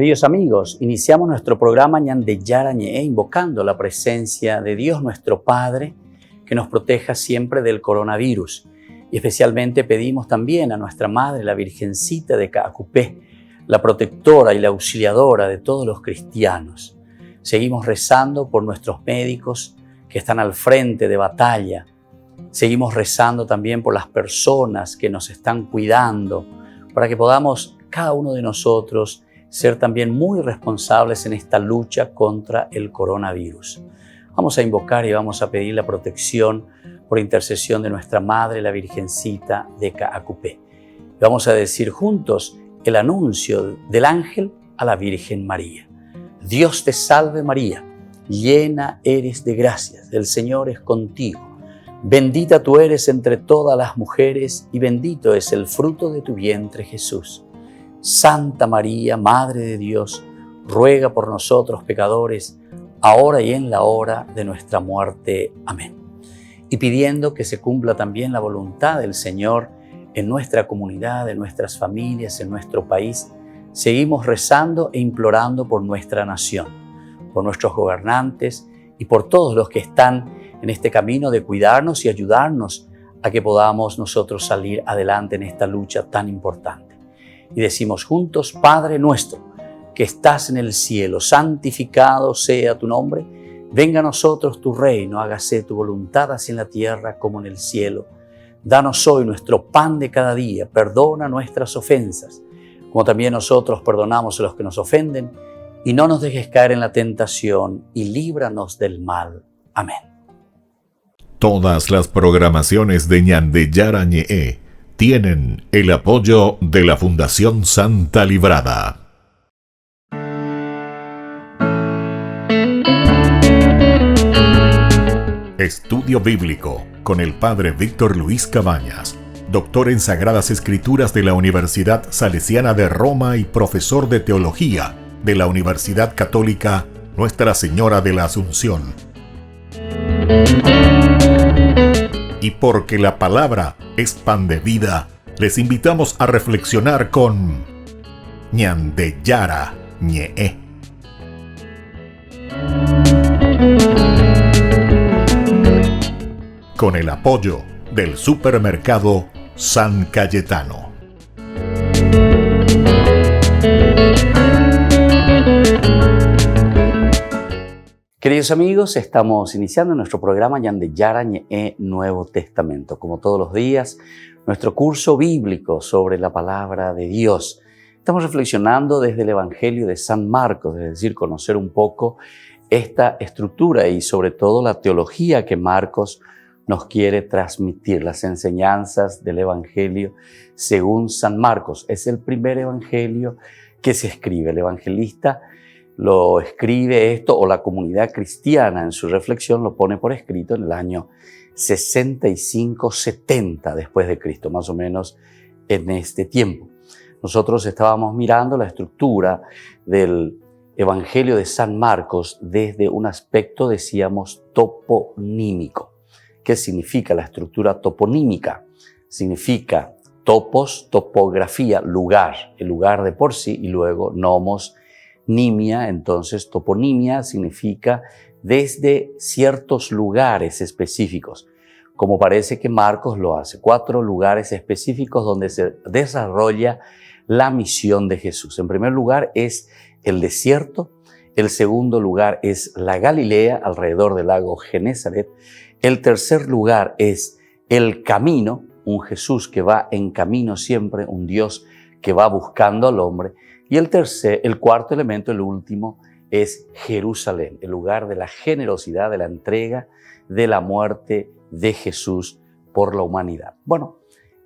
Queridos amigos, iniciamos nuestro programa Ñande Yarañe, invocando la presencia de Dios nuestro Padre, que nos proteja siempre del coronavirus. Y especialmente pedimos también a nuestra Madre, la Virgencita de Caacupé, la protectora y la auxiliadora de todos los cristianos. Seguimos rezando por nuestros médicos que están al frente de batalla. Seguimos rezando también por las personas que nos están cuidando, para que podamos, cada uno de nosotros, ser también muy responsables en esta lucha contra el coronavirus. Vamos a invocar y vamos a pedir la protección por intercesión de nuestra Madre, la Virgencita de Caacupé. Vamos a decir juntos el anuncio del ángel a la Virgen María. Dios te salve María, llena eres de gracias, el Señor es contigo. Bendita tú eres entre todas las mujeres y bendito es el fruto de tu vientre Jesús. Santa María, Madre de Dios, ruega por nosotros pecadores, ahora y en la hora de nuestra muerte. Amén. Y pidiendo que se cumpla también la voluntad del Señor en nuestra comunidad, en nuestras familias, en nuestro país, seguimos rezando e implorando por nuestra nación, por nuestros gobernantes y por todos los que están en este camino de cuidarnos y ayudarnos a que podamos nosotros salir adelante en esta lucha tan importante. Y decimos juntos, Padre nuestro, que estás en el cielo, santificado sea tu nombre. Venga a nosotros tu reino, hágase tu voluntad así en la tierra como en el cielo. Danos hoy nuestro pan de cada día, perdona nuestras ofensas, como también nosotros perdonamos a los que nos ofenden, y no nos dejes caer en la tentación, y líbranos del mal. Amén. Todas las programaciones de Ñande Yarañe tienen el apoyo de la Fundación Santa Librada. Estudio Bíblico con el Padre Víctor Luis Cabañas, doctor en Sagradas Escrituras de la Universidad Salesiana de Roma y profesor de Teología de la Universidad Católica Nuestra Señora de la Asunción. Y porque la palabra es pan de vida, les invitamos a reflexionar con Ñande Yarañe. Con el apoyo del supermercado San Cayetano. Queridos amigos, estamos iniciando nuestro programa Ñande Yarañe Nuevo Testamento. Como todos los días, nuestro curso bíblico sobre la palabra de Dios. Estamos reflexionando desde el Evangelio de San Marcos, es decir, conocer un poco esta estructura y sobre todo la teología que Marcos nos quiere transmitir, las enseñanzas del Evangelio según San Marcos. Es el primer evangelio que se escribe. El evangelista lo escribe esto, o la comunidad cristiana en su reflexión lo pone por escrito en el año 65-70 después de Cristo, más o menos en este tiempo. Nosotros estábamos mirando la estructura del Evangelio de San Marcos desde un aspecto, decíamos, toponímico. ¿Qué significa la estructura toponímica? Significa topos, topografía, lugar, el lugar de por sí, y luego nomos, nimia. Entonces toponimia significa desde ciertos lugares específicos, como parece que Marcos lo hace, 4 lugares específicos donde se desarrolla la misión de Jesús. En primer lugar es el desierto, el segundo lugar es la Galilea, alrededor del lago Genesaret, el tercer lugar es el camino, un Jesús que va en camino siempre, un Dios que va buscando al hombre, y el cuarto elemento, el último, es Jerusalén, el lugar de la generosidad, de la entrega, de la muerte de Jesús por la humanidad. Bueno,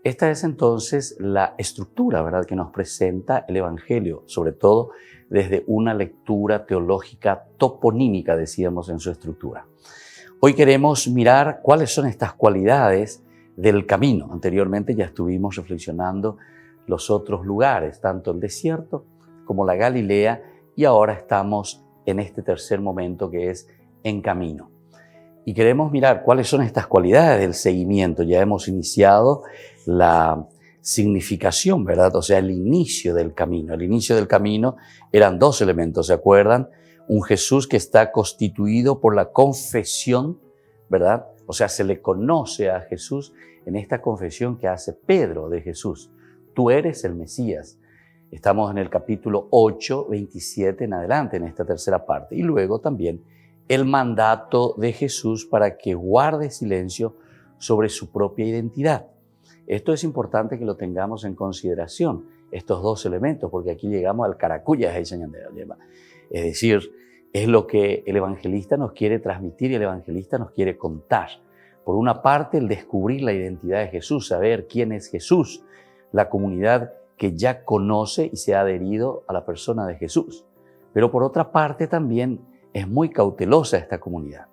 esta es entonces la estructura, ¿verdad?, que nos presenta el Evangelio, sobre todo desde una lectura teológica toponímica, decíamos en su estructura. Hoy queremos mirar cuáles son estas cualidades del camino. Anteriormente ya estuvimos reflexionando los otros lugares, tanto el desierto como la Galilea, y ahora estamos en este tercer momento que es en camino. Y queremos mirar cuáles son estas cualidades del seguimiento. Ya hemos iniciado la significación, ¿verdad? O sea, el inicio del camino. El inicio del camino eran dos elementos, ¿se acuerdan? Un Jesús que está constituido por la confesión, ¿verdad? O sea, se le conoce a Jesús en esta confesión que hace Pedro de Jesús. Tú eres el Mesías. Estamos en el capítulo 8, 27 en adelante, en esta tercera parte. Y luego también el mandato de Jesús para que guarde silencio sobre su propia identidad. Esto es importante que lo tengamos en consideración, estos dos elementos, porque aquí llegamos al caracuya, es decir, es lo que el evangelista nos quiere transmitir y el evangelista nos quiere contar. Por una parte, el descubrir la identidad de Jesús, saber quién es Jesús, la comunidad que ya conoce y se ha adherido a la persona de Jesús. Pero por otra parte también es muy cautelosa esta comunidad,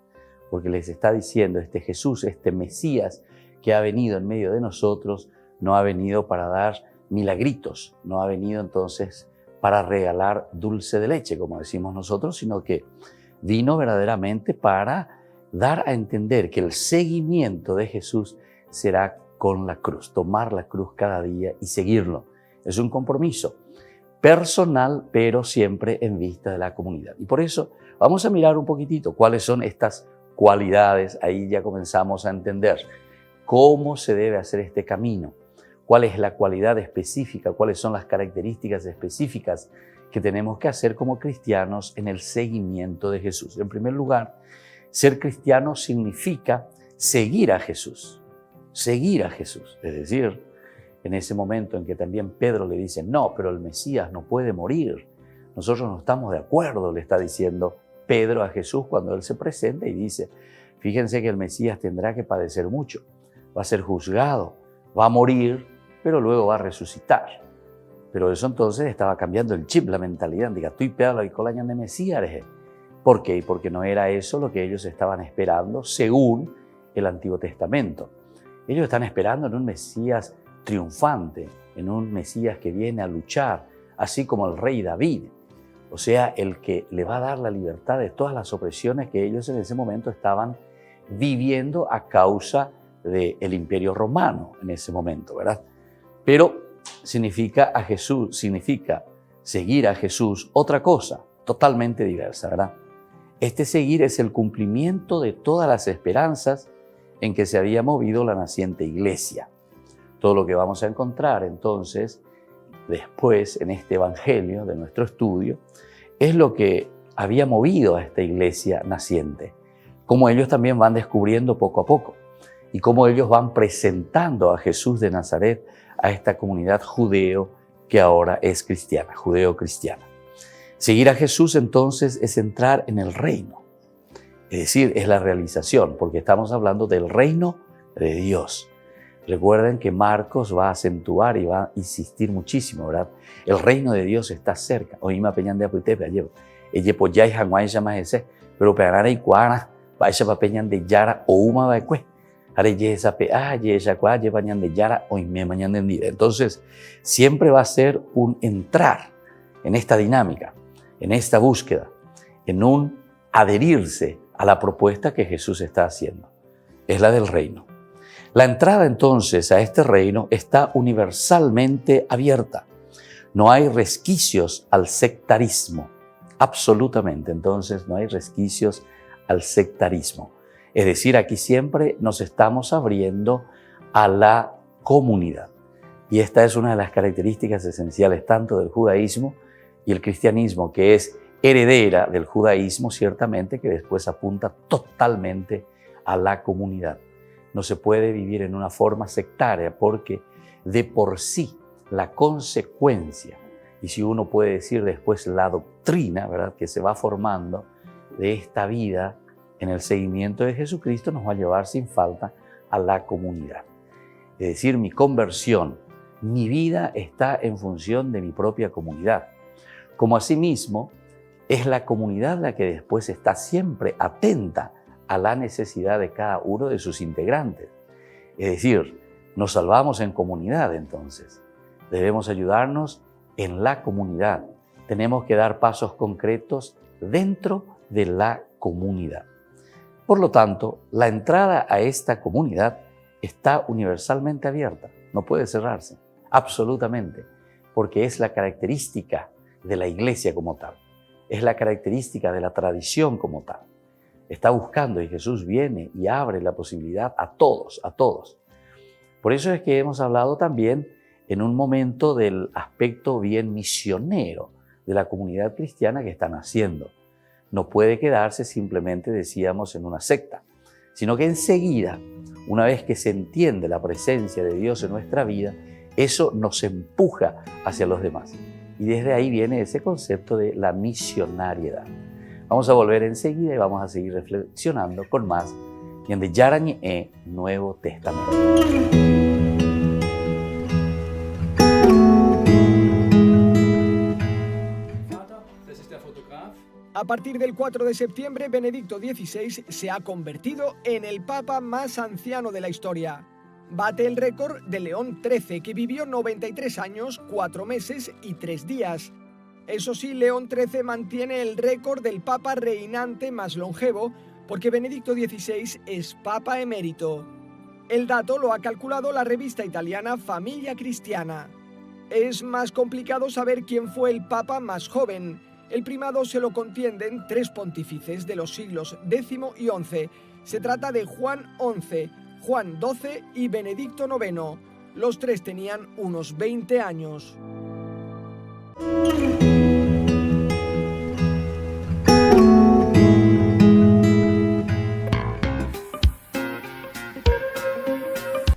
porque les está diciendo este Jesús, este Mesías que ha venido en medio de nosotros, no ha venido para dar milagritos, no ha venido entonces para regalar dulce de leche, como decimos nosotros, sino que vino verdaderamente para dar a entender que el seguimiento de Jesús será con la cruz, tomar la cruz cada día y seguirlo. Es un compromiso personal, pero siempre en vista de la comunidad. Y por eso vamos a mirar un poquitito cuáles son estas cualidades. Ahí ya comenzamos a entender cómo se debe hacer este camino, cuál es la cualidad específica, cuáles son las características específicas que tenemos que hacer como cristianos en el seguimiento de Jesús. En primer lugar, ser cristiano significa seguir a Jesús, es decir, en ese momento en que también Pedro le dice, no, pero el Mesías no puede morir. Nosotros no estamos de acuerdo, le está diciendo Pedro a Jesús cuando él se presenta y dice, fíjense que el Mesías tendrá que padecer mucho, va a ser juzgado, va a morir, pero luego va a resucitar. Pero eso entonces estaba cambiando el chip, la mentalidad. Diga, tú y Pedro y colañan de Mesías. ¿Por qué? Porque no era eso lo que ellos estaban esperando según el Antiguo Testamento. Ellos están esperando en un Mesías triunfante, en un Mesías que viene a luchar, así como el rey David. O sea, el que le va a dar la libertad de todas las opresiones que ellos en ese momento estaban viviendo a causa del Imperio Romano en ese momento, ¿verdad? Pero significa seguir a Jesús otra cosa, totalmente diversa, ¿verdad? Este seguir es el cumplimiento de todas las esperanzas en que se había movido la naciente iglesia. Todo lo que vamos a encontrar entonces después en este evangelio de nuestro estudio es lo que había movido a esta iglesia naciente, como ellos también van descubriendo poco a poco y cómo ellos van presentando a Jesús de Nazaret a esta comunidad judeo que ahora es cristiana, judeo-cristiana. Seguir a Jesús entonces es entrar en el reino, es decir, es la realización, porque estamos hablando del reino de Dios. Recuerden que Marcos va a acentuar y va a insistir muchísimo, ¿verdad? El reino de Dios está cerca. Oíme peñan de apuitepe ayer. Ella pues ya hija guay llama ese, pero pegar y cuana, vaya pa peñan de yara o uma va cue. Are esa pe esa cua llevañan de yara o me mañana en día. Entonces, siempre va a ser un entrar en esta dinámica, en esta búsqueda, en un adherirse a la propuesta que Jesús está haciendo. Es la del reino. La entrada entonces a este reino está universalmente abierta. No hay resquicios al sectarismo, absolutamente. Entonces no hay resquicios al sectarismo. Es decir, aquí siempre nos estamos abriendo a la comunidad. Y esta es una de las características esenciales tanto del judaísmo y el cristianismo, que es heredera del judaísmo, ciertamente, que después apunta totalmente a la comunidad. No se puede vivir en una forma sectaria porque de por sí la consecuencia, y si uno puede decir después la doctrina, ¿verdad?, que se va formando de esta vida en el seguimiento de Jesucristo, nos va a llevar sin falta a la comunidad. Es decir, mi conversión, mi vida está en función de mi propia comunidad. Como asimismo, es la comunidad la que después está siempre atenta a la necesidad de cada uno de sus integrantes. Es decir, nos salvamos en comunidad entonces. Debemos ayudarnos en la comunidad. Tenemos que dar pasos concretos dentro de la comunidad. Por lo tanto, la entrada a esta comunidad está universalmente abierta, no puede cerrarse. absolutamente, porque es la característica de la iglesia como tal, es la característica de la tradición como tal. Está buscando y Jesús viene y abre la posibilidad a todos, a todos. Por eso es que hemos hablado también en un momento del aspecto bien misionero de la comunidad cristiana que están haciendo. No puede quedarse simplemente, decíamos, en una secta, sino que enseguida, una vez que se entiende la presencia de Dios en nuestra vida, eso nos empuja hacia los demás. Y desde ahí viene ese concepto de la misionariedad. Vamos a volver enseguida y vamos a seguir reflexionando con más Ñande Yarañe Nuevo Testamento. A partir del 4 de septiembre, Benedicto XVI se ha convertido en el papa más anciano de la historia. Bate el récord de León XIII, que vivió 93 años, 4 meses y 3 días. Eso sí, León XIII mantiene el récord del papa reinante más longevo, porque Benedicto XVI es papa emérito. El dato lo ha calculado la revista italiana Famiglia Cristiana. Es más complicado saber quién fue el papa más joven. El primado se lo contienden 3 pontífices de los siglos X y XI. Se trata de Juan XI, Juan XII y Benedicto IX. Los 3 tenían unos 20 años.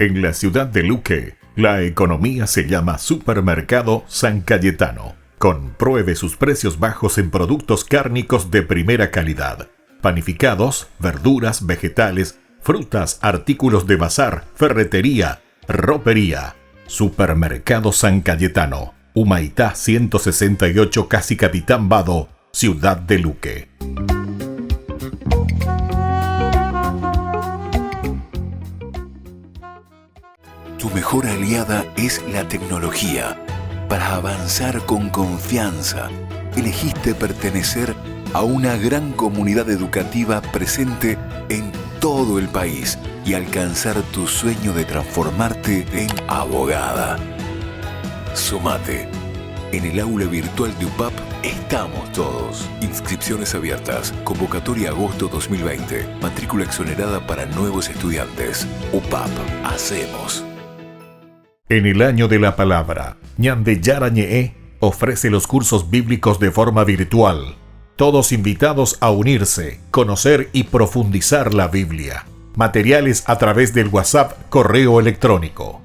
En la ciudad de Luque, la economía se llama Supermercado San Cayetano. Compruebe sus precios bajos en productos cárnicos de primera calidad. Panificados, verduras, vegetales, frutas, artículos de bazar, ferretería, ropería. Supermercado San Cayetano, Humaitá 168, Casi Capitán Vado, ciudad de Luque. Tu mejor aliada es la tecnología. Para avanzar con confianza, elegiste pertenecer a una gran comunidad educativa presente en todo el país y alcanzar tu sueño de transformarte en abogada. Sumate. En el aula virtual de UPAP estamos todos. Inscripciones abiertas. Convocatoria agosto 2020. Matrícula exonerada para nuevos estudiantes. UPAP. Hacemos. En el año de la palabra, Ñande Yarañe ofrece los cursos bíblicos de forma virtual. Todos invitados a unirse, conocer y profundizar la Biblia. Materiales a través del WhatsApp, correo electrónico.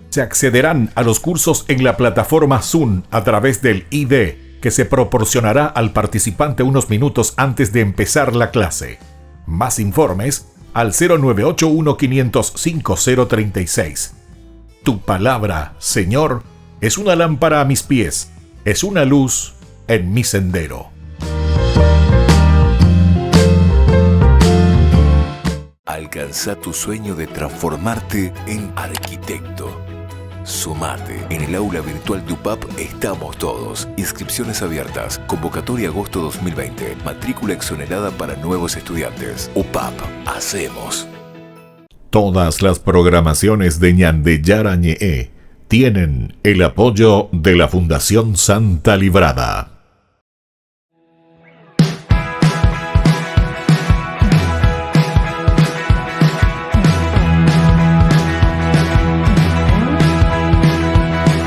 Se accederán a los cursos en la plataforma Zoom a través del ID, que se proporcionará al participante unos minutos antes de empezar la clase. Más informes al 0981 505 036. Tu palabra, Señor, es una lámpara a mis pies, es una luz en mi sendero. Alcanza tu sueño de transformarte en arquitecto. Sumate. En el aula virtual de UPAP estamos todos. Inscripciones abiertas. Convocatoria agosto 2020. Matrícula exonerada para nuevos estudiantes. UPAP. Hacemos. Todas las programaciones de Ñande Yarañe tienen el apoyo de la Fundación Santa Librada.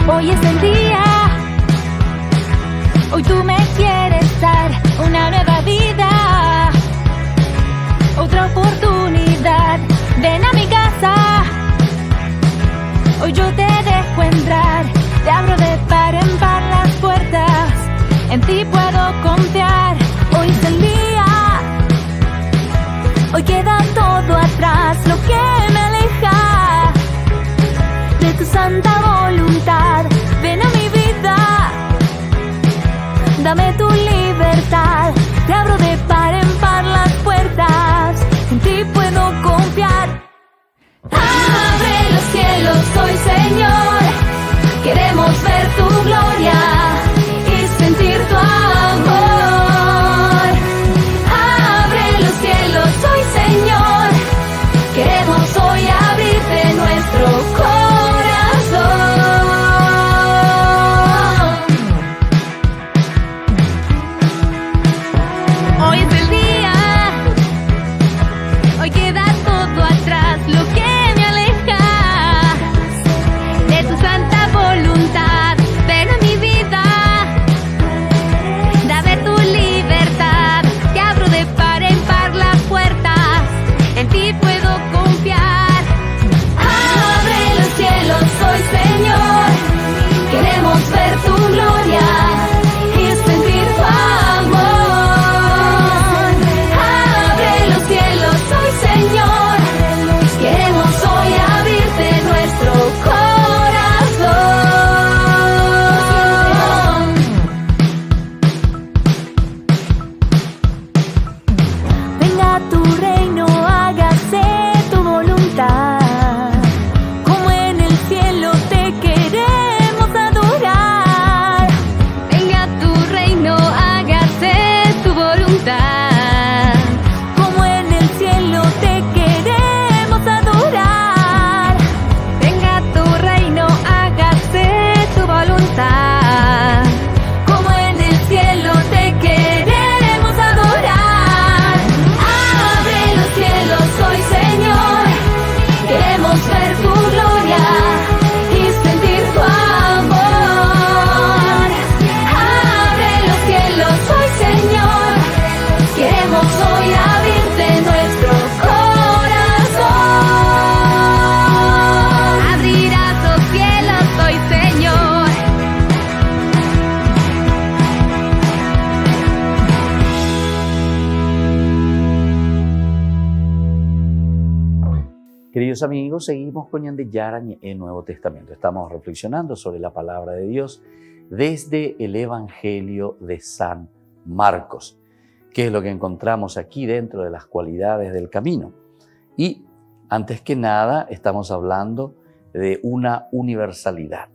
Hoy es el día, hoy tú me quieres dar una nueva vida, otra oportunidad. Ven a mi casa, hoy yo te dejo entrar, te abro de par en par las puertas, en ti puedo confiar. Hoy es el día, hoy queda todo atrás, lo que me aleja de tu santa voluntad. Ven a Queridos amigos, seguimos con Ñande Yarañe en Nuevo Testamento. Estamos reflexionando sobre la palabra de Dios desde el Evangelio de San Marcos. ¿Qué es lo que encontramos aquí dentro de las cualidades del camino? Y antes que nada estamos hablando de una universalidad.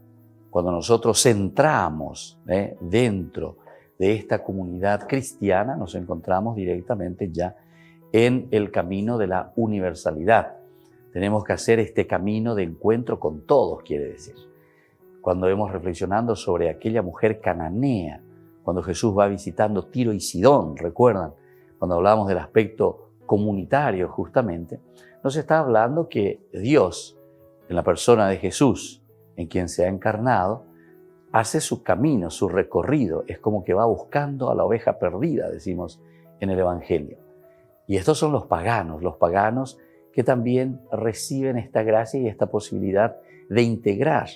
Cuando nosotros entramos dentro de esta comunidad cristiana, nos encontramos directamente ya en el camino de la universalidad. Tenemos que hacer este camino de encuentro con todos, quiere decir. Cuando hemos reflexionando sobre aquella mujer cananea, cuando Jesús va visitando Tiro y Sidón, recuerdan, cuando hablamos del aspecto comunitario justamente, nos está hablando que Dios, en la persona de Jesús, en quien se ha encarnado, hace su camino, su recorrido, es como que va buscando a la oveja perdida, decimos en el Evangelio. Y estos son los paganos que también reciben esta gracia y esta posibilidad de integrar,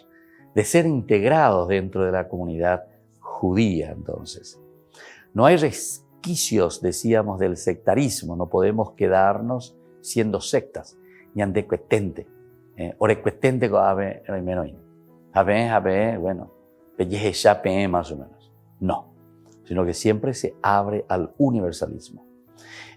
de ser integrados dentro de la comunidad judía. Entonces, no hay resquicios, decíamos, del sectarismo, no podemos quedarnos siendo sectas, ñande cuetente, orecuetente coabe remenoin, bueno, pelleje chape más o menos. No, sino que siempre se abre al universalismo.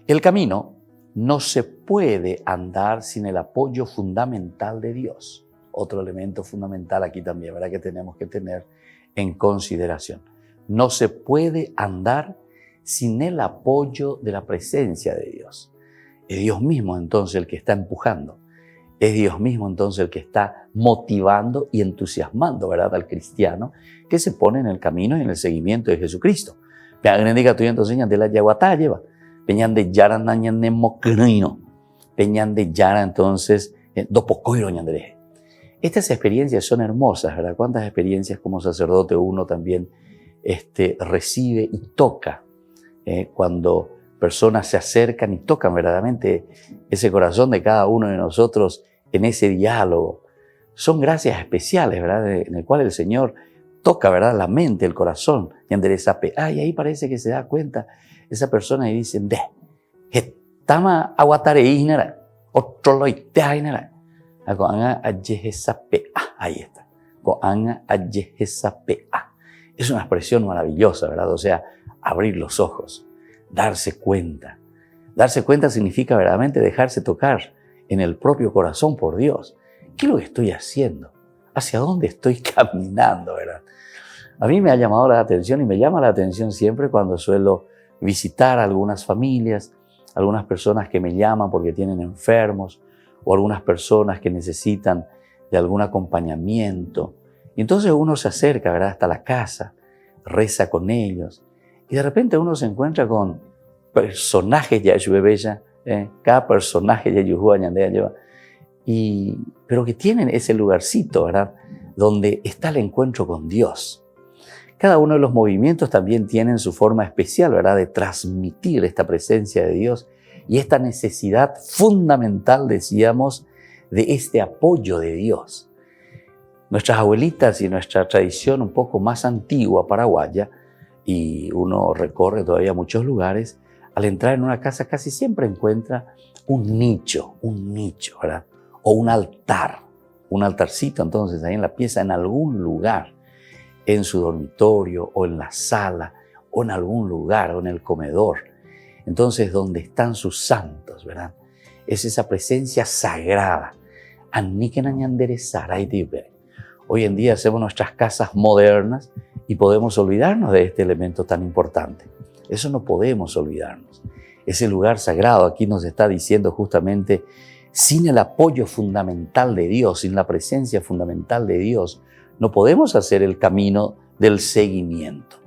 El camino no se puede andar sin el apoyo fundamental de Dios. Otro elemento fundamental aquí también, ¿verdad?, que tenemos que tener en consideración. No se puede andar sin el apoyo de la presencia de Dios. Es Dios mismo entonces el que está empujando. Es Dios mismo entonces el que está motivando y entusiasmando, ¿verdad?, al cristiano que se pone en el camino y en el seguimiento de Jesucristo. Peñan de Yara Nañane Mocrino, Peñan de Yara entonces Dopocoiro Ñandere. Estas experiencias son hermosas, ¿verdad? Cuántas experiencias como sacerdote uno también recibe y toca cuando personas se acercan y tocan verdaderamente ese corazón de cada uno de nosotros en ese diálogo. Son gracias especiales, ¿verdad?, en el cual el Señor toca, ¿verdad?, la mente, el corazón. Y ahí parece que se da cuenta esa persona y dicen, tama aguatareínara, otro loiteaínara. Ahí está. Es una expresión maravillosa, ¿verdad? O sea, abrir los ojos, darse cuenta. Darse cuenta significa verdaderamente dejarse tocar en el propio corazón por Dios. ¿Qué es lo que estoy haciendo? ¿Hacia dónde estoy caminando, verdad? A mí me ha llamado la atención y me llama la atención siempre cuando suelo visitar a algunas familias, algunas personas que me llaman porque tienen enfermos o algunas personas que necesitan de algún acompañamiento. Y entonces uno se acerca, ¿verdad?, hasta la casa, reza con ellos y de repente uno se encuentra con personajes ya bella, cada personaje ya lleva, pero que tienen ese lugarcito, ¿verdad?, donde está el encuentro con Dios. Cada uno de los movimientos también tienen su forma especial, ¿verdad?, de transmitir esta presencia de Dios y esta necesidad fundamental, decíamos, de este apoyo de Dios. Nuestras abuelitas y nuestra tradición un poco más antigua paraguaya, y uno recorre todavía muchos lugares, al entrar en una casa casi siempre encuentra un nicho, ¿verdad?, o un altarcito entonces ahí en la pieza, en algún lugar, en su dormitorio o en la sala o en algún lugar o en el comedor. Entonces, donde están sus santos, ¿verdad? Es esa presencia sagrada. Hoy en día hacemos nuestras casas modernas y podemos olvidarnos de este elemento tan importante. Eso no podemos olvidarnos. Ese lugar sagrado aquí nos está diciendo justamente, sin el apoyo fundamental de Dios, sin la presencia fundamental de Dios, no podemos hacer el camino del seguimiento.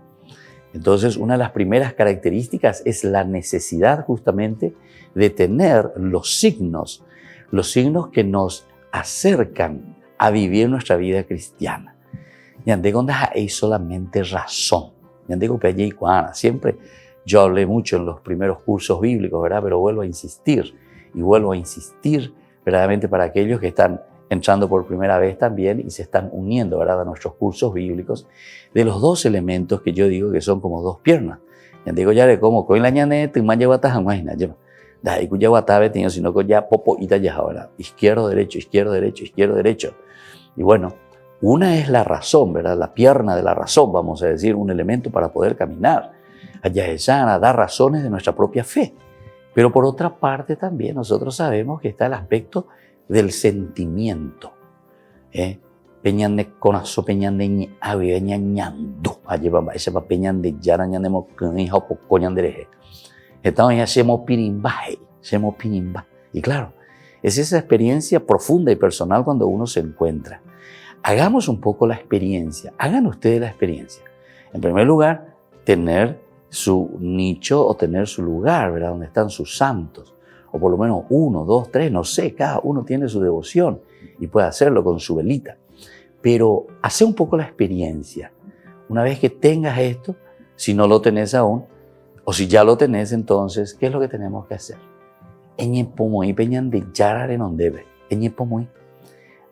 Entonces, una de las primeras características es la necesidad justamente de tener los signos que nos acercan a vivir nuestra vida cristiana. Hay solamente razón. Siempre yo hablé mucho en los primeros cursos bíblicos, ¿verdad? Pero vuelvo a insistir verdaderamente para aquellos que están entrando por primera vez también y se están uniendo, ¿verdad?, a nuestros cursos bíblicos, de los dos elementos que yo digo que son como dos piernas. Da ikuya watabe tenido, sino que ya popo ita ya ahora. Izquierdo, derecho, izquierdo, derecho, izquierdo, derecho. Y bueno, una es la razón, ¿verdad? La pierna de la razón, vamos a decir, un elemento para poder caminar. Allá ella da razones de nuestra propia fe. Pero por otra parte también nosotros sabemos que está el aspecto del sentimiento. Peñande conazo, peñande ñe ave, ñañando. Allí va, ese va peñande yara, ñandemo cunija, poco ñandereje. Entonces ya semo pinimba. Y claro, es esa experiencia profunda y personal cuando uno se encuentra. Hagamos un poco la experiencia. Hagan ustedes la experiencia. En primer lugar, tener su nicho o tener su lugar, ¿verdad? Donde están sus santos. O por lo menos 1, 2, 3, no sé, cada uno tiene su devoción y puede hacerlo con su velita. Pero hace un poco la experiencia. Una vez que tengas esto, si no lo tenés aún, o si ya lo tenés, entonces, ¿qué es lo que tenemos que hacer?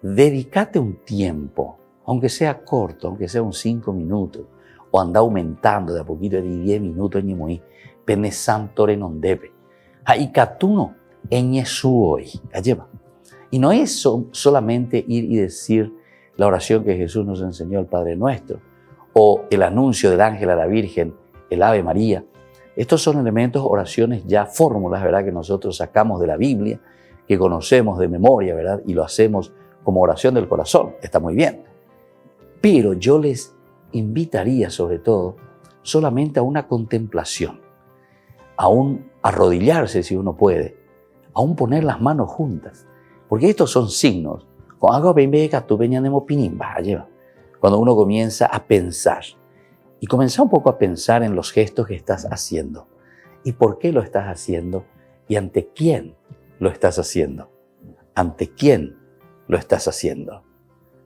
Dedícate un tiempo, aunque sea corto, aunque sea un 5 minutos, o anda aumentando de a poquito, de 10 minutos, pene santore non debe. Haikatuno, hoy. Y no es solamente ir y decir la oración que Jesús nos enseñó al Padre Nuestro, o el anuncio del ángel a la Virgen, el Ave María. Estos son elementos, oraciones ya, fórmulas, ¿verdad?, que nosotros sacamos de la Biblia, que conocemos de memoria, ¿verdad?, y lo hacemos como oración del corazón. Está muy bien. Pero yo les invitaría, sobre todo, solamente a una contemplación, a un arrodillarse, si uno puede, a un poner las manos juntas. Porque estos son signos. Cuando uno comienza a pensar. Y comenzá un poco a pensar en los gestos que estás haciendo. ¿Y por qué lo estás haciendo? ¿Y ante quién lo estás haciendo? ¿Ante quién lo estás haciendo?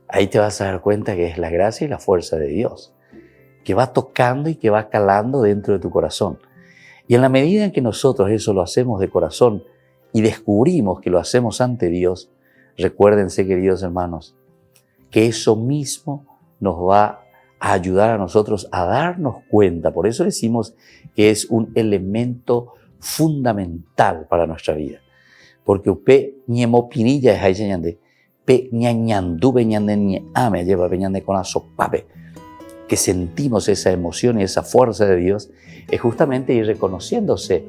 Ahí te vas a dar cuenta que es la gracia y la fuerza de Dios, que va tocando y que va calando dentro de tu corazón. Y en la medida en que nosotros eso lo hacemos de corazón y descubrimos que lo hacemos ante Dios, recuérdense, queridos hermanos, que eso mismo nos va a ayudar a nosotros a darnos cuenta. Por eso decimos que es un elemento fundamental para nuestra vida. Porque upe ñemo pinilla es ahí señande, pe ñañandú beñande ñame lleva beñande con la sopape, que sentimos esa emoción y esa fuerza de Dios, es justamente ir reconociéndose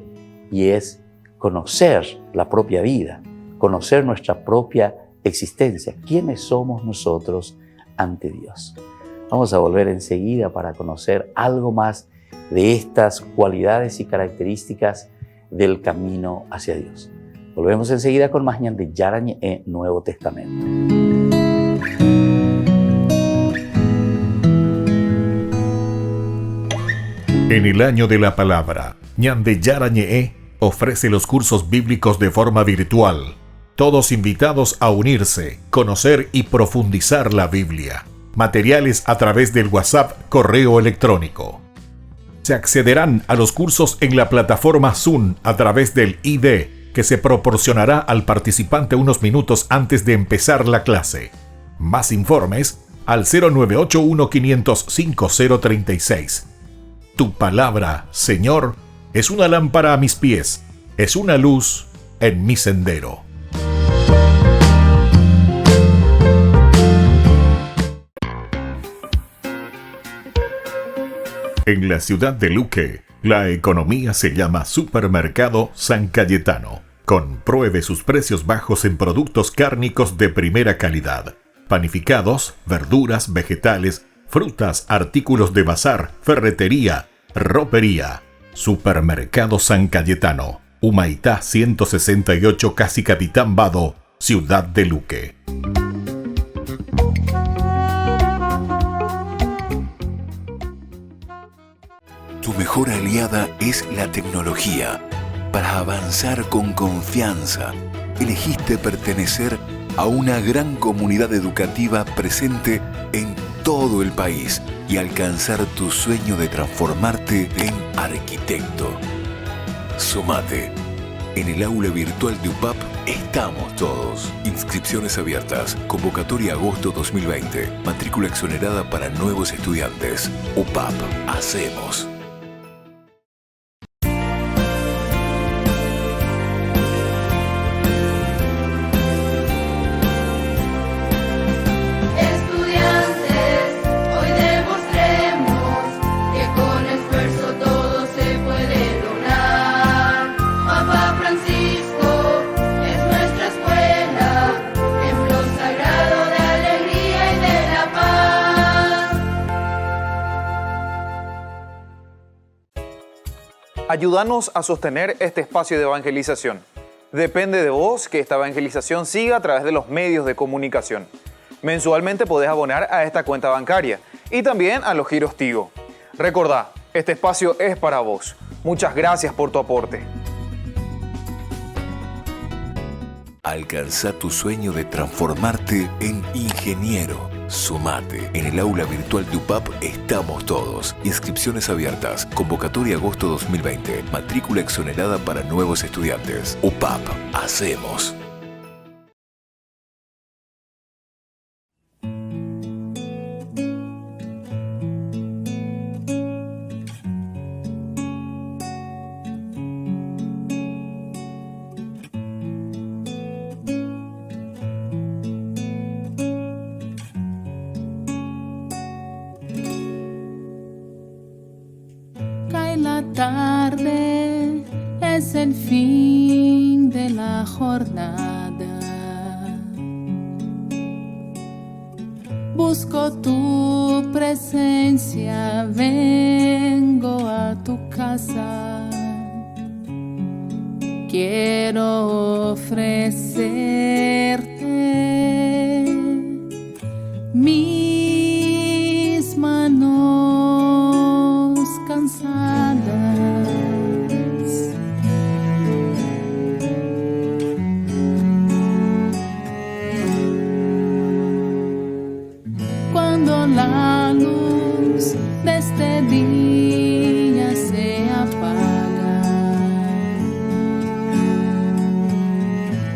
y es conocer la propia vida, conocer nuestra propia existencia. ¿Quiénes somos nosotros ante Dios? Vamos a volver enseguida para conocer algo más de estas cualidades y características del camino hacia Dios. Volvemos enseguida con más ñan de Yarañe e Nuevo Testamento. En el año de la palabra, ñan de Yarañe ofrece los cursos bíblicos de forma virtual. Todos invitados a unirse, conocer y profundizar la Biblia. Materiales a través del WhatsApp, correo electrónico. Se accederán a los cursos en la plataforma Zoom a través del ID, que se proporcionará al participante unos minutos antes de empezar la clase. Más informes al 0981-500-5036. Tu palabra, Señor, es una lámpara a mis pies, es una luz en mi sendero. En la ciudad de Luque, la economía se llama Supermercado San Cayetano. Compruebe sus precios bajos en productos cárnicos de primera calidad. Panificados, verduras, vegetales, frutas, artículos de bazar, ferretería, ropería. Supermercado San Cayetano. Humaitá 168, Casi Capitán Vado, ciudad de Luque. Tu mejor aliada es la tecnología. Para avanzar con confianza, elegiste pertenecer a una gran comunidad educativa presente en todo el país y alcanzar tu sueño de transformarte en arquitecto. Sumate. En el aula virtual de UPAP estamos todos. Inscripciones abiertas. Convocatoria agosto 2020. Matrícula exonerada para nuevos estudiantes. UPAP. Hacemos. Ayúdanos a sostener este espacio de evangelización. Depende de vos que esta evangelización siga a través de los medios de comunicación. Mensualmente podés abonar a esta cuenta bancaria y también a los giros Tigo. Recordá, este espacio es para vos. Muchas gracias por tu aporte. Alcanza tu sueño de transformarte en ingeniero. Sumate. En el aula virtual de UPAP estamos todos. Inscripciones abiertas. Convocatoria agosto 2020. Matrícula exonerada para nuevos estudiantes. UPAP. Hacemos. Tarde es el fin de la jornada. Busco tu presencia, vengo a tu casa. Quiero ofrecerte mis manos cansadas. Cuando la luz de este día se apaga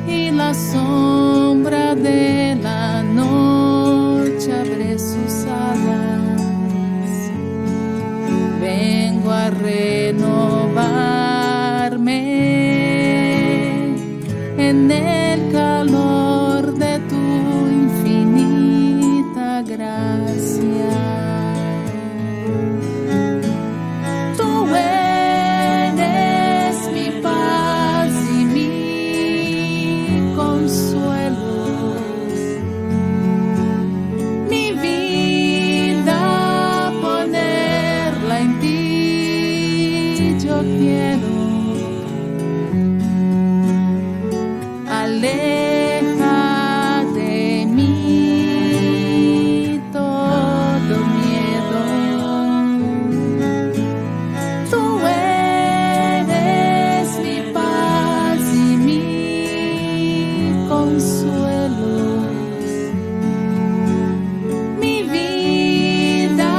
y la sombra de la noche abre sus alas, vengo a renovarme en el calor de tu infinita gracia. Tú eres mi paz y mi consuelo, mi vida ponerla en ti yo quiero. Aleja de mí todo miedo. Tú eres mi paz y mi consuelo, mi vida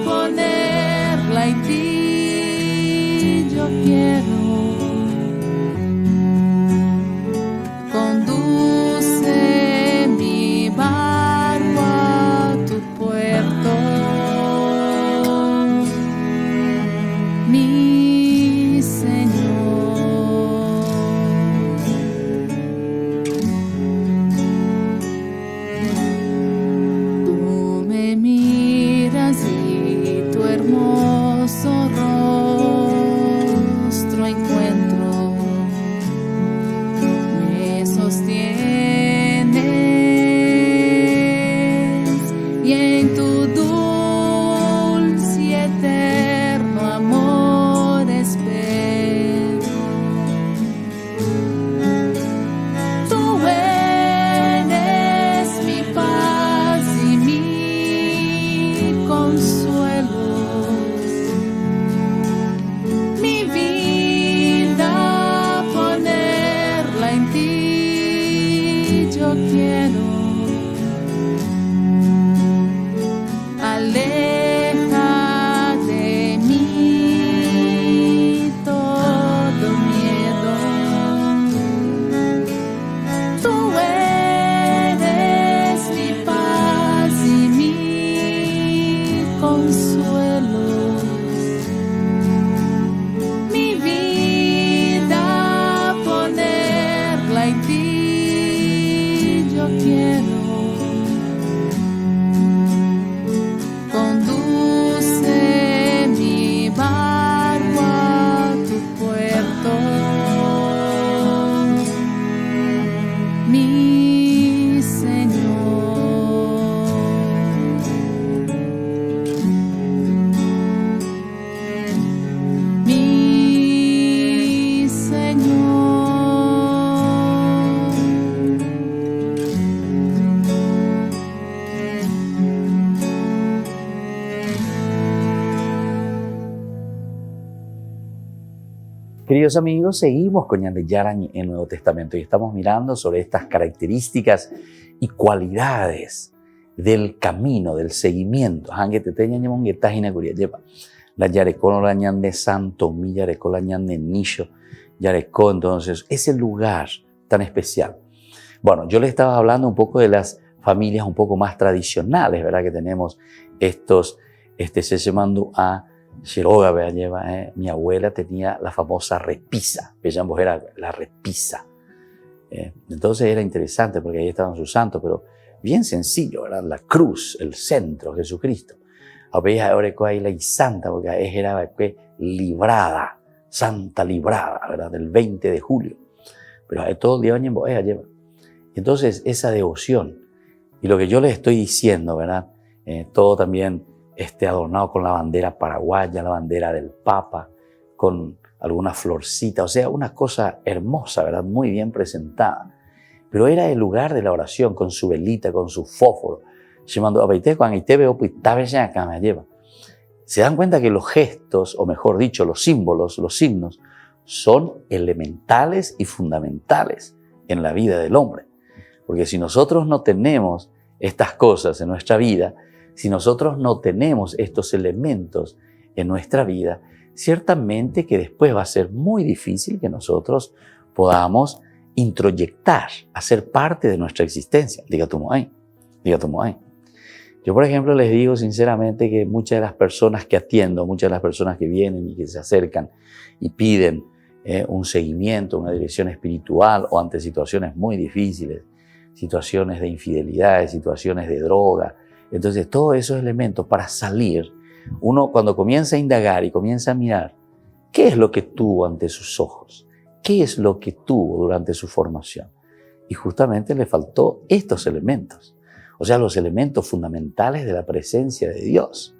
ponerla en ti yo quiero. Conduce mi barco a tu puerto, mi Señor. Tú me miras y tu hermoso rostro encuentro, me sostienes y en tu dulce y eterno amor espero. Tú eres mi paz y mi consuelo, mi vida ponerla en ti yo quiero. Aleja de mí todo miedo. Tú eres mi paz y mi consuelo, mi vida ponerla en ti yo quiero. Conduce mi barco a tu puerto, mi Señor. Queridos amigos, seguimos con Ñan de Yara en el Nuevo Testamento y estamos mirando sobre estas características y cualidades del camino, del seguimiento. La yarecó la Ñan de Santo, mi yarecó la Ñan de Nisho, yarecó entonces ese lugar tan especial. Bueno, yo les estaba hablando un poco de las familias un poco más tradicionales, ¿verdad? Que tenemos se llamando a Shiroga, mi abuela tenía la famosa repisa, era la repisa. Entonces era interesante porque ahí estaban sus santos, pero bien sencillo, ¿verdad? La cruz, el centro, Jesucristo. Ahora hay la santa, porque era librada, santa librada, ¿verdad? Del 20 de julio. Pero todo el día en Boea lleva. Entonces esa devoción, y lo que yo les estoy diciendo, ¿verdad? Todo también adornado con la bandera paraguaya, la bandera del Papa, con alguna florcita, o sea, una cosa hermosa, ¿verdad? Muy bien presentada. Pero era el lugar de la oración, con su velita, con su fósforo. Se dan cuenta que los gestos, o mejor dicho, los símbolos, los signos, son elementales y fundamentales en la vida del hombre. Porque si nosotros no tenemos estas cosas en nuestra vida, si nosotros no tenemos estos elementos en nuestra vida, ciertamente que después va a ser muy difícil que nosotros podamos introyectar, hacer parte de nuestra existencia. Diga tu moai. Yo, por ejemplo, les digo sinceramente que muchas de las personas que atiendo, muchas de las personas que vienen y que se acercan y piden un seguimiento, una dirección espiritual o ante situaciones muy difíciles, situaciones de infidelidad, situaciones de droga. Entonces, todos esos elementos para salir, uno cuando comienza a indagar y comienza a mirar, ¿qué es lo que tuvo ante sus ojos? ¿Qué es lo que tuvo durante su formación? Y justamente le faltó estos elementos, o sea, los elementos fundamentales de la presencia de Dios.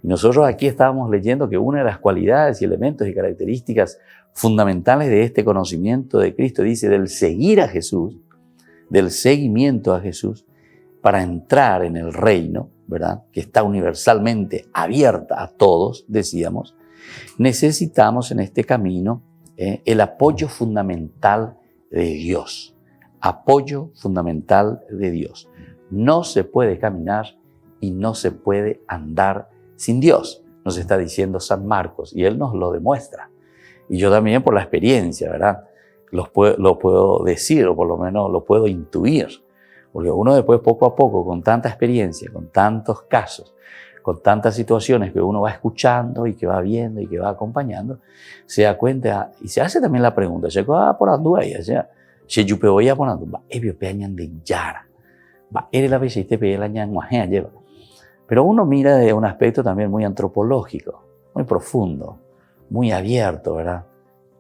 Y nosotros aquí estábamos leyendo que una de las cualidades y elementos y características fundamentales de este conocimiento de Cristo, dice, del seguir a Jesús, del seguimiento a Jesús, para entrar en el reino, ¿verdad? Que está universalmente abierta a todos, decíamos, necesitamos en este camino el apoyo fundamental de Dios. Apoyo fundamental de Dios. No se puede caminar y no se puede andar sin Dios, nos está diciendo San Marcos, y él nos lo demuestra. Y yo también por la experiencia, ¿verdad? Lo puedo decir, o por lo menos lo puedo intuir. Porque uno después, poco a poco, con tanta experiencia, con tantos casos, con tantas situaciones que uno va escuchando y que va viendo y que va acompañando, se da cuenta y se hace también la pregunta, por Anduay, si yo voy a poner de Yara, pero uno mira de un aspecto también muy antropológico, muy profundo, muy abierto, ¿verdad?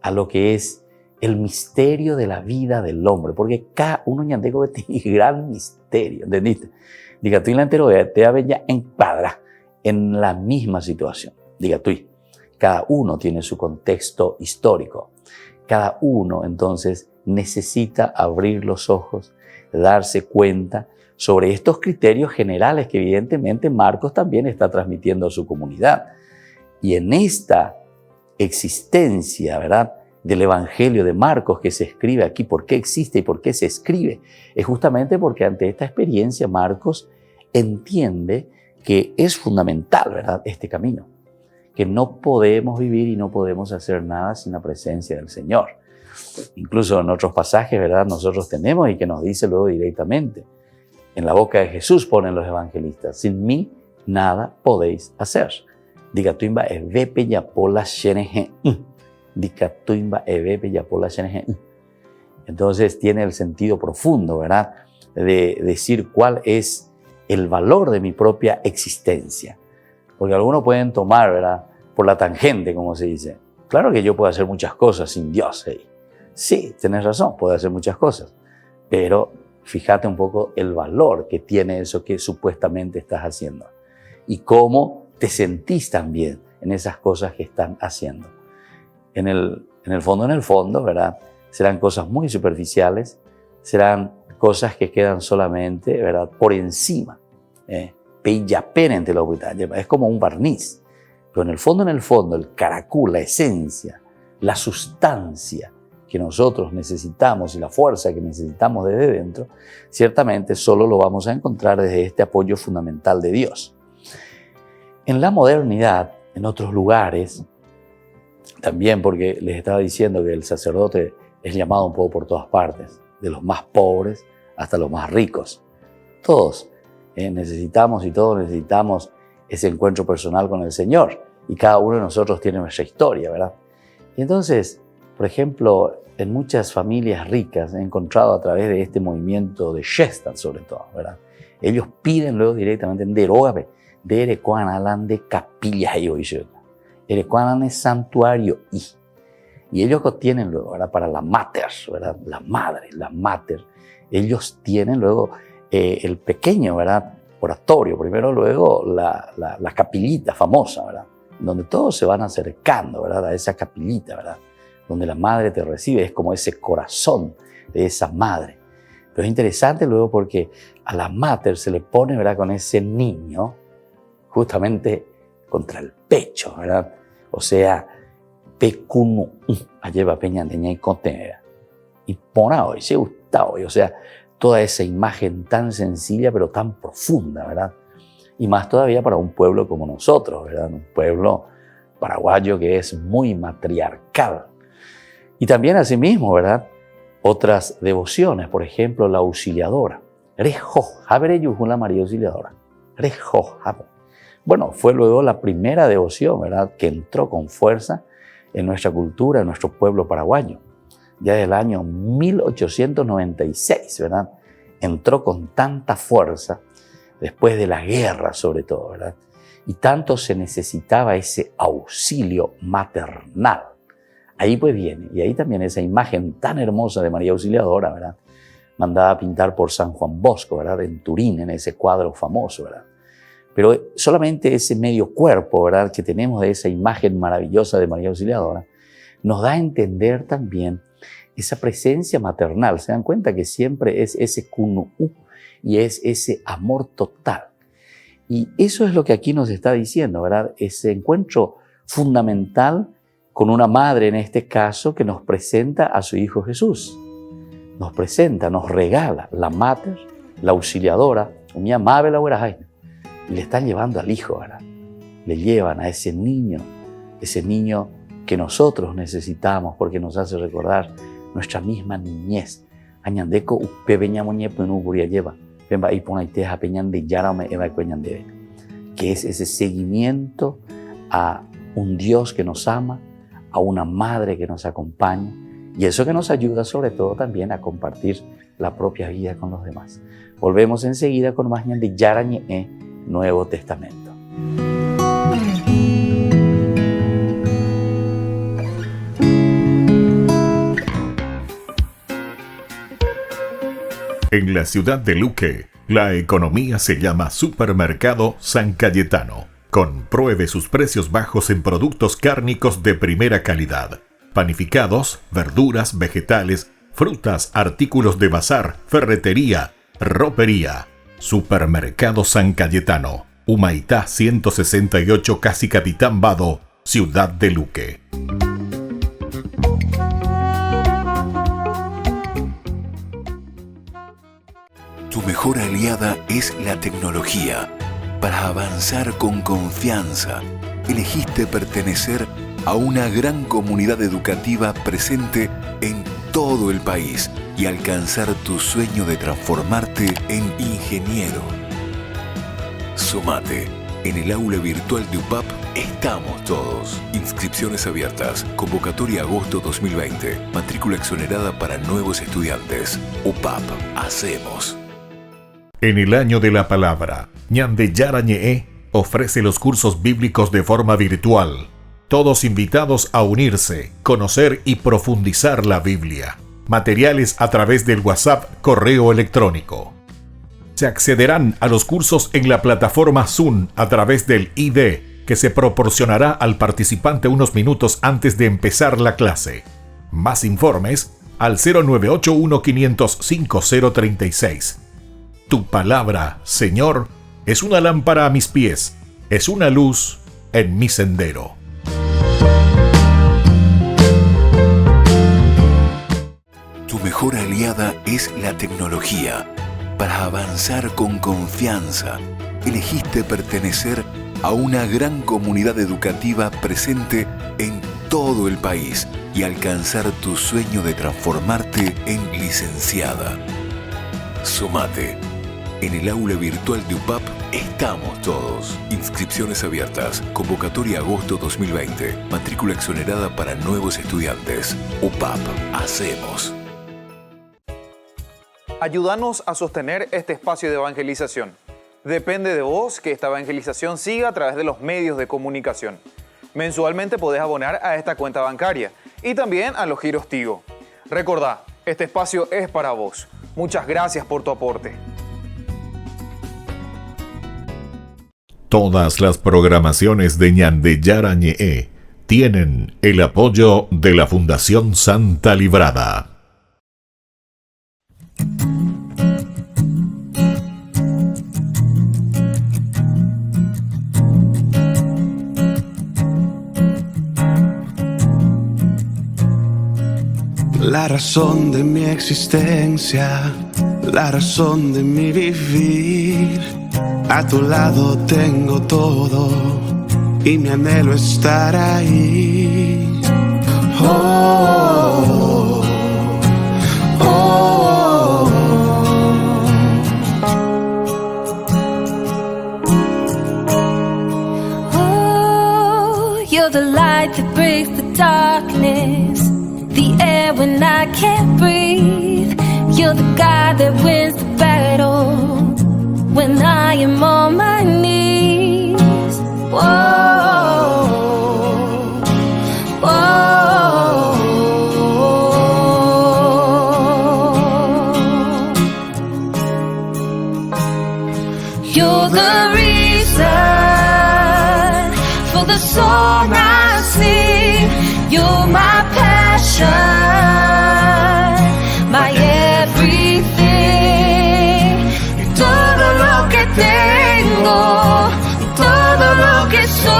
A lo que es el misterio de la vida del hombre, porque cada uno ñandeco tiene gran misterio, ¿entendiste? Diga tú y la entero te va ya encuadra en la misma situación. Diga tú, cada uno tiene su contexto histórico, cada uno entonces necesita abrir los ojos, darse cuenta sobre estos criterios generales que evidentemente Marcos también está transmitiendo a su comunidad. Y en esta existencia, ¿verdad?, del Evangelio de Marcos que se escribe aquí, ¿por qué existe y por qué se escribe? Es justamente porque ante esta experiencia Marcos entiende que es fundamental, ¿verdad?, este camino, que no podemos vivir y no podemos hacer nada sin la presencia del Señor. Incluso en otros pasajes, ¿verdad?, nosotros tenemos y que nos dice luego directamente, en la boca de Jesús ponen los evangelistas, sin mí nada podéis hacer. Diga tuimba evepe yapola shereje. Entonces tiene el sentido profundo, ¿verdad?, de decir cuál es el valor de mi propia existencia. Porque algunos pueden tomar, ¿verdad?, por la tangente, como se dice. Claro que yo puedo hacer muchas cosas sin Dios. Sí, tenés razón, puedo hacer muchas cosas. Pero fíjate un poco el valor que tiene eso que supuestamente estás haciendo. Y cómo te sentís también en esas cosas que están haciendo. En el fondo, ¿verdad?, serán cosas muy superficiales, serán cosas que quedan solamente, ¿verdad?, por encima. Es como un barniz. Pero en el fondo, el caracú, la esencia, la sustancia que nosotros necesitamos y la fuerza que necesitamos desde dentro, ciertamente solo lo vamos a encontrar desde este apoyo fundamental de Dios. En la modernidad, en otros lugares, también porque les estaba diciendo que el sacerdote es llamado un poco por todas partes, de los más pobres hasta los más ricos. Todos necesitamos y todos necesitamos ese encuentro personal con el Señor, y cada uno de nosotros tiene nuestra historia, ¿verdad? Y entonces, por ejemplo, en muchas familias ricas he encontrado a través de este movimiento de Gestalt, sobre todo, ¿verdad? Ellos piden luego directamente, derógame, de Erecuanalan de capillas y hoy, Erecuanalan es santuario y ellos tienen luego, ¿verdad? Para la mater, ¿verdad? La mater, ellos tienen luego el pequeño, ¿verdad? Oratorio, primero luego la capillita famosa, ¿verdad? Donde todos se van acercando, ¿verdad? A esa capillita, ¿verdad? Donde la madre te recibe, es como ese corazón de esa madre. Pero es interesante luego porque a la mater se le pone, ¿verdad? Con ese niño justamente contra el pecho, ¿verdad? O sea, pecunu, lleva peña de ña y contenera. Y ponao, y se gustado, o sea, toda esa imagen tan sencilla pero tan profunda, ¿verdad? Y más todavía para un pueblo como nosotros, ¿verdad? Un pueblo paraguayo que es muy matriarcal. Y también asimismo, ¿verdad? Otras devociones, por ejemplo, la auxiliadora. La María Auxiliadora. Bueno, fue luego la primera devoción, ¿verdad? Que entró con fuerza en nuestra cultura, en nuestro pueblo paraguayo. Ya del año 1896, ¿verdad? Entró con tanta fuerza, después de la guerra sobre todo, ¿verdad? Y tanto se necesitaba ese auxilio maternal. Ahí pues viene, y ahí también esa imagen tan hermosa de María Auxiliadora, ¿verdad? Mandada a pintar por San Juan Bosco, ¿verdad? En Turín, en ese cuadro famoso, ¿verdad? Pero solamente ese medio cuerpo, ¿verdad? Que tenemos de esa imagen maravillosa de María Auxiliadora, nos da a entender también esa presencia maternal. Se dan cuenta que siempre es ese kunu y es ese amor total. Y eso es lo que aquí nos está diciendo, ¿verdad? Ese encuentro fundamental con una madre, en este caso, que nos presenta a su Hijo Jesús. Nos presenta, nos regala la mater, la auxiliadora, mi amable la y le están llevando al Hijo, ¿verdad? Le llevan a ese niño que nosotros necesitamos porque nos hace recordar nuestra misma niñez. Añandeco upebeña moñepo en uburia lleva. Venga y pon teja peñan de yarame eva cueñandebe. Que es ese seguimiento a un Dios que nos ama, a una madre que nos acompaña, y eso que nos ayuda sobre todo también a compartir la propia vida con los demás. Volvemos enseguida con más de Yarañe, Nuevo Testamento. En la ciudad de Luque, la economía se llama Supermercado San Cayetano. Compruebe sus precios bajos en productos cárnicos de primera calidad. Panificados, verduras, vegetales, frutas, artículos de bazar, ferretería, ropería. Supermercado San Cayetano. Humaitá 168, Casi Capitán Vado, Ciudad de Luque. Tu mejor aliada es la tecnología. Para avanzar con confianza, elegiste pertenecer a una gran comunidad educativa presente en todo el país y alcanzar tu sueño de transformarte en ingeniero. Sumate. En el aula virtual de UPAP estamos todos. Inscripciones abiertas. Convocatoria agosto 2020. Matrícula exonerada para nuevos estudiantes. UPAP. Hacemos. En el año de la palabra, Ñande Yarañe ofrece los cursos bíblicos de forma virtual. Todos invitados a unirse, conocer y profundizar la Biblia. Materiales a través del WhatsApp, correo electrónico. Se accederán a los cursos en la plataforma Zoom a través del ID, que se proporcionará al participante unos minutos antes de empezar la clase. Más informes al 0981 505 036. Tu palabra, Señor, es una lámpara a mis pies, es una luz en mi sendero. mejor aliada es la tecnología. Para avanzar con confianza, elegiste pertenecer a una gran comunidad educativa presente en todo el país y alcanzar tu sueño de transformarte en licenciada. Sumate. En el aula virtual de UPAP estamos todos. Inscripciones abiertas. Convocatoria agosto 2020. Matrícula exonerada para nuevos estudiantes. UPAP. Hacemos. Ayúdanos a sostener este espacio de evangelización. Depende de vos que esta evangelización siga a través de los medios de comunicación. Mensualmente podés abonar a esta cuenta bancaria y también a los giros Tigo. Recordá, este espacio es para vos. Muchas gracias por tu aporte. Todas las programaciones de Ñande Yara Ñe'e tienen el apoyo de la Fundación Santa Librada. La razón de mi existencia, la razón de mi vivir. A tu lado tengo todo y mi anhelo estar ahí. Oh, oh, Oh, you're the light that breaks the darkness, the air when I can't breathe. You're the God that wins the battle when I am on my knees. Whoa, whoa. You're the reason for the song I sing. You're my passion, my everything. Y todo lo que tengo, y todo lo que soy.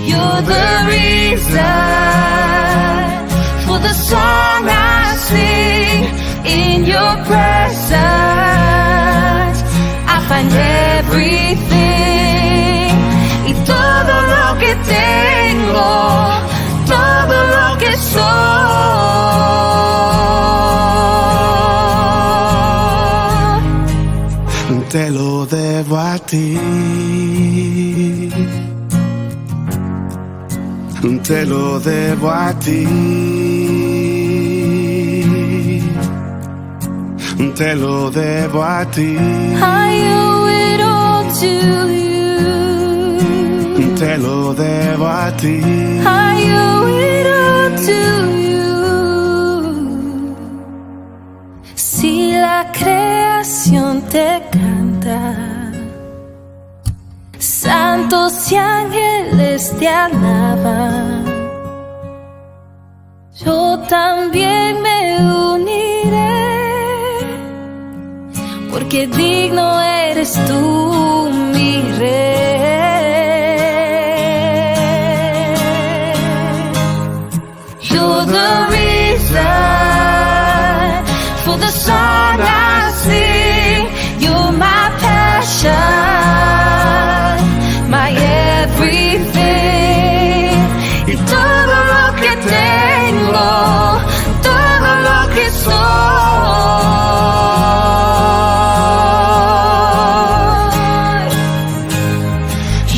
You're the reason for the song I sing. In your presence I find everything. Y todo lo que tengo, todo lo que soy. te lo debo a ti. Te lo debo a ti. Te lo debo a ti. I owe it all to you. Te lo debo a ti. I owe it all to you. Si la creación te canta, santos y ángeles te alaban, yo también me uniré, porque digno eres tú, mi rey. You're the reason for the song I sing. You're my passion, my everything. Y todo lo que tengo, todo lo que soy.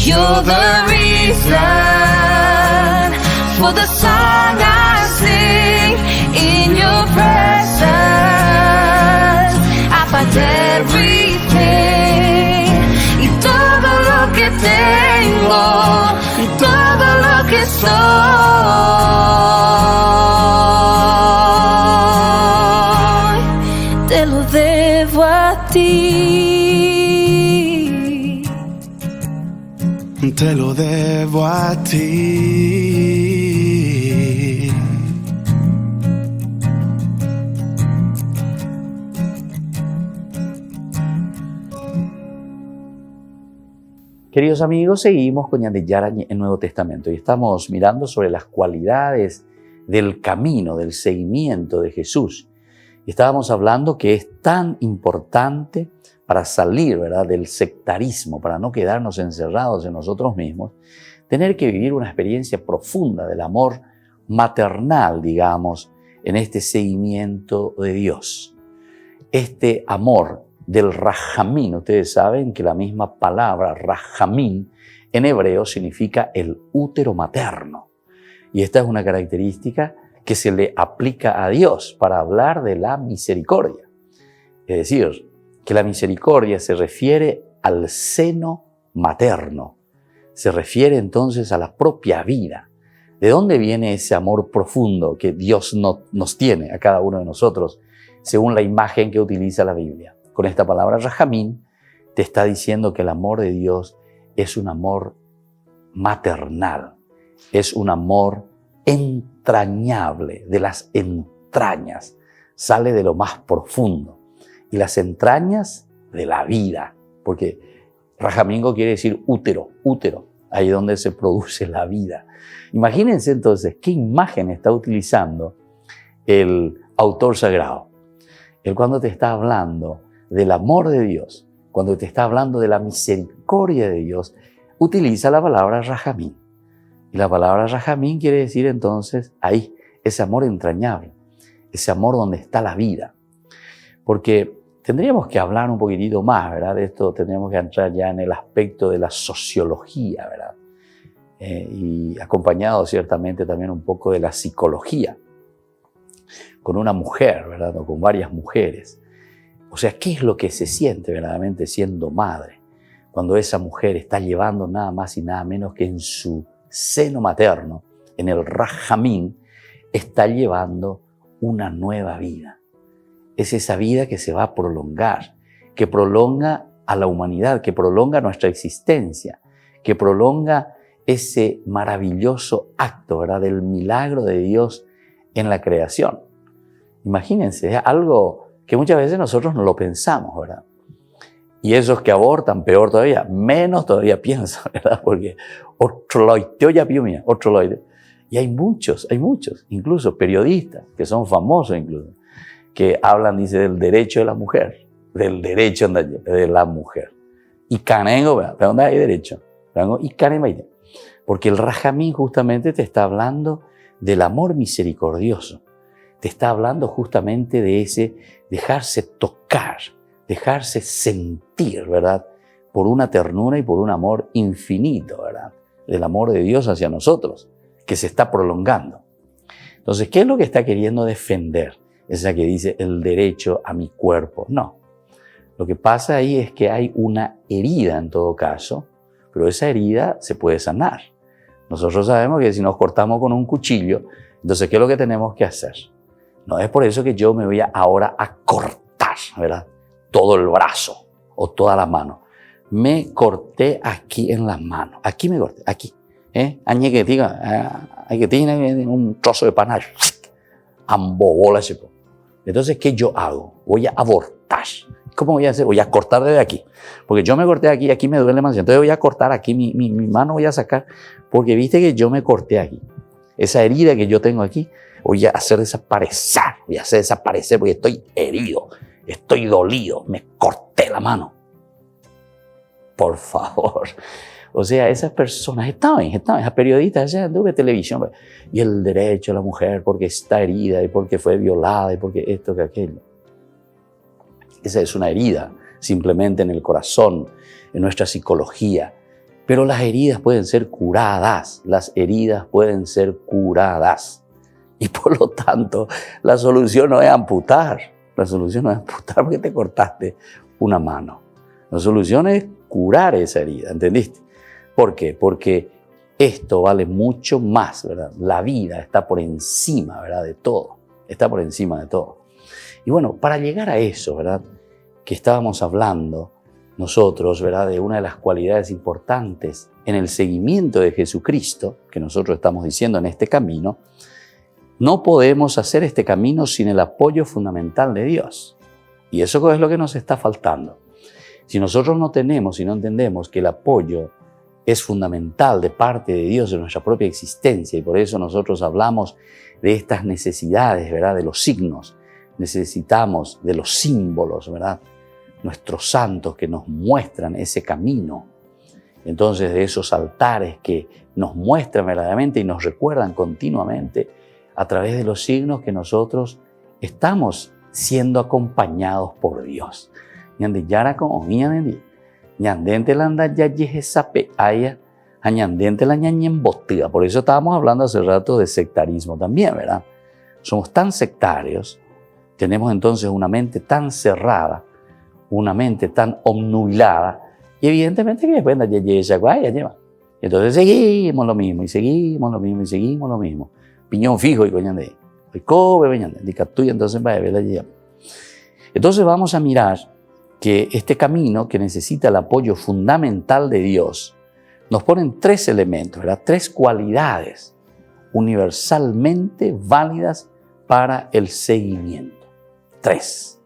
You're the reason for the song I sing. In your presence I find everything. Y todo lo que tengo, y todo lo que soy, te lo debo a ti. Te lo debo a ti. Queridos amigos, seguimos con Ñan de Yarañe en Nuevo Testamento y estamos mirando sobre las cualidades del camino, del seguimiento de Jesús. Y estábamos hablando que es tan importante para salir, ¿verdad?, del sectarismo, para no quedarnos encerrados en nosotros mismos, tener que vivir una experiencia profunda del amor maternal, digamos, en este seguimiento de Dios. Este amor del rajamín. Ustedes saben que la misma palabra rajamín en hebreo significa el útero materno. Y esta es una característica que se le aplica a Dios para hablar de la misericordia. Es decir, que la misericordia se refiere al seno materno. Se refiere entonces a la propia vida. ¿De dónde viene ese amor profundo que Dios nos tiene a cada uno de nosotros, según la imagen que utiliza la Biblia? Con esta palabra rajamín te está diciendo que el amor de Dios es un amor maternal, es un amor entrañable, de las entrañas, sale de lo más profundo. Y las entrañas de la vida, porque rajamingo quiere decir útero, ahí donde se produce la vida. Imagínense entonces qué imagen está utilizando el autor sagrado. Él cuando te está hablando del amor de Dios, cuando te está hablando de la misericordia de Dios, utiliza la palabra rajamín. Y la palabra rajamín quiere decir entonces ahí, ese amor entrañable, ese amor donde está la vida. Porque tendríamos que hablar un poquitito más, ¿verdad? De esto tendríamos que entrar ya en el aspecto de la sociología, ¿verdad? Y acompañado ciertamente también un poco de la psicología, con una mujer, ¿verdad? O con varias mujeres. O sea, ¿qué es lo que se siente verdaderamente siendo madre? Cuando esa mujer está llevando nada más y nada menos que en su seno materno, en el rajamín, está llevando una nueva vida. Es esa vida que se va a prolongar, que prolonga a la humanidad, que prolonga nuestra existencia, que prolonga ese maravilloso acto, ¿verdad?, del milagro de Dios en la creación. Imagínense, es algo que muchas veces nosotros no lo pensamos, ¿verdad? Y esos que abortan, peor todavía, menos todavía piensan, ¿verdad? Porque otro loide. Y hay muchos, incluso periodistas que son famosos incluso, que hablan, dice, del derecho de la mujer, del derecho de la mujer. Y canengo, ¿verdad? ¿Dónde hay derecho? Y canengo, porque el rajamín justamente te está hablando del amor misericordioso. Te está hablando justamente de ese dejarse tocar, dejarse sentir, ¿verdad? Por una ternura y por un amor infinito, ¿verdad? Del amor de Dios hacia nosotros, que se está prolongando. Entonces, ¿qué es lo que está queriendo defender? Esa que dice el derecho a mi cuerpo. No. Lo que pasa ahí es que hay una herida en todo caso, pero esa herida se puede sanar. Nosotros sabemos que si nos cortamos con un cuchillo, entonces, ¿qué es lo que tenemos que hacer? No es por eso que yo me voy ahora a cortar, ¿verdad?, todo el brazo o toda la mano. Me corté aquí en la mano. Aquí me corté, aquí. Hay que tiene un trozo de panal. Ambobola ese. Entonces, ¿qué yo hago? Voy a abortar. ¿Cómo voy a hacer? Voy a cortar desde aquí. Porque yo me corté aquí, aquí me duele más. Entonces voy a cortar aquí, mi mano voy a sacar. Porque viste que yo me corté aquí. Esa herida que yo tengo aquí, voy a hacer desaparecer. Voy a hacer desaparecer porque estoy herido. Estoy dolido. Me corté la mano. Por favor. O sea, esas personas estaban, esas periodistas, de televisión. Y el derecho a la mujer porque está herida y porque fue violada y porque esto, que aquello. Esa es una herida simplemente en el corazón, en nuestra psicología. Pero las heridas pueden ser curadas. Las heridas pueden ser curadas. Y por lo tanto, la solución no es amputar. La solución no es amputar porque te cortaste una mano. La solución es curar esa herida, ¿entendiste? ¿Por qué? Porque esto vale mucho más, ¿verdad? La vida está por encima, ¿verdad?, de todo. Está por encima de todo. Y bueno, para llegar a eso, ¿verdad?, que estábamos hablando nosotros, ¿verdad?, de una de las cualidades importantes en el seguimiento de Jesucristo, que nosotros estamos diciendo en este camino, no podemos hacer este camino sin el apoyo fundamental de Dios. Y eso es lo que nos está faltando. Si nosotros no tenemos y no entendemos que el apoyo es fundamental de parte de Dios en nuestra propia existencia, y por eso nosotros hablamos de estas necesidades, ¿verdad? De los signos. Necesitamos de los símbolos, ¿verdad? Nuestros santos que nos muestran ese camino. Entonces, de esos altares que nos muestran verdaderamente y nos recuerdan continuamente a través de los signos que nosotros estamos siendo acompañados por Dios. Por eso estábamos hablando hace rato de sectarismo también, ¿verdad? Somos tan sectarios, tenemos entonces una mente tan cerrada, una mente tan obnubilada, y evidentemente que después entonces seguimos lo mismo, y seguimos lo mismo, y seguimos lo mismo. Piñón fijo y coñande. Entonces vamos a mirar que este camino que necesita el apoyo fundamental de Dios nos ponen tres elementos, ¿verdad? Tres cualidades universalmente válidas para el seguimiento. Tres.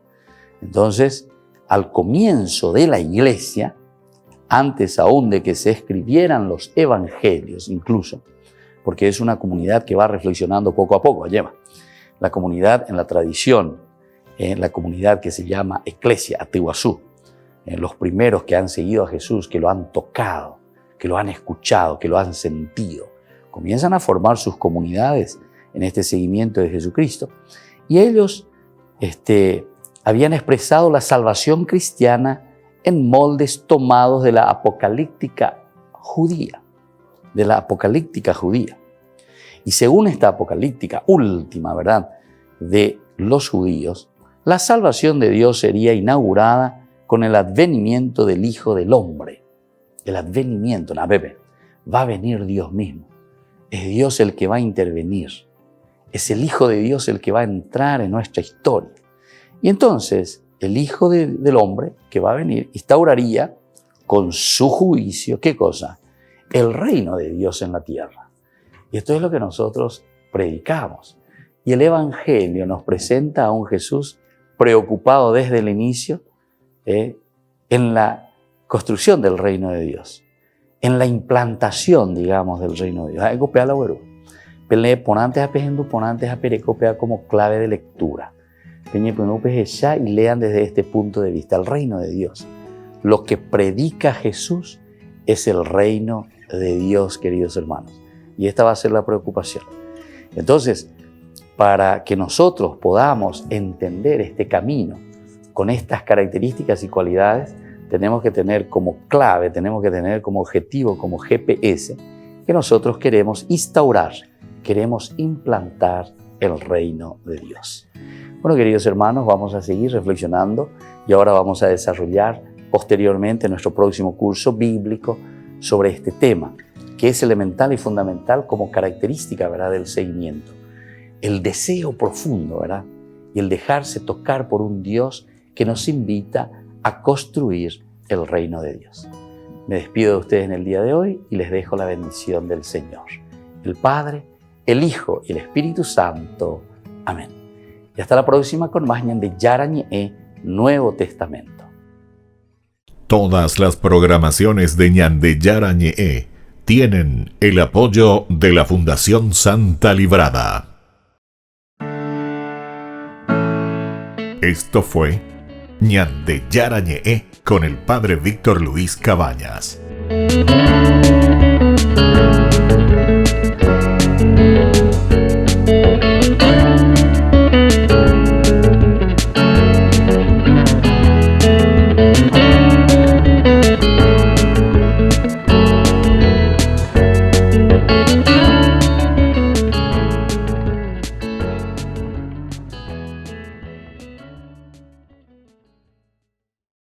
Entonces, al comienzo de la iglesia, antes aún de que se escribieran los evangelios incluso, porque es una comunidad que va reflexionando poco a poco, lleva la comunidad en la tradición, la comunidad que se llama Eclesia, Atiguazú, los primeros que han seguido a Jesús, que lo han tocado, que lo han escuchado, que lo han sentido, comienzan a formar sus comunidades en este seguimiento de Jesucristo, y ellos habían expresado la salvación cristiana en moldes tomados de la apocalíptica judía, Y según esta apocalíptica última, ¿verdad?, de los judíos, la salvación de Dios sería inaugurada con el advenimiento del Hijo del Hombre. El advenimiento, va a venir Dios mismo. Es Dios el que va a intervenir. Es el Hijo de Dios el que va a entrar en nuestra historia. Y entonces, el Hijo del Hombre que va a venir instauraría con su juicio, ¿qué cosa? El reino de Dios en la tierra. Y esto es lo que nosotros predicamos. Y el Evangelio nos presenta a un Jesús preocupado desde el inicio en la construcción del reino de Dios, en la implantación, digamos, del reino de Dios. Hay que copiar la güero. Ponantes a pejendo, ponantes a perecopea como clave de lectura. Y lean desde este punto de vista el reino de Dios. Lo que predica Jesús es el reino de Dios, queridos hermanos. Y esta va a ser la preocupación. Entonces, para que nosotros podamos entender este camino con estas características y cualidades, tenemos que tener como clave, tenemos que tener como objetivo, como GPS, que nosotros queremos instaurar, queremos implantar el reino de Dios. Bueno, queridos hermanos, vamos a seguir reflexionando y ahora vamos a desarrollar posteriormente nuestro próximo curso bíblico sobre este tema, que es elemental y fundamental como característica, ¿verdad?, del seguimiento. El deseo profundo, ¿verdad?, y el dejarse tocar por un Dios que nos invita a construir el reino de Dios. Me despido de ustedes en el día de hoy y les dejo la bendición del Señor, el Padre, el Hijo y el Espíritu Santo. Amén. Y hasta la próxima con más Ñan de Yarañe, Nuevo Testamento. Todas las programaciones de Ñan de Yarañe tienen el apoyo de la Fundación Santa Librada. Esto fue Ñan de Yarañe con el Padre Víctor Luis Cabañas.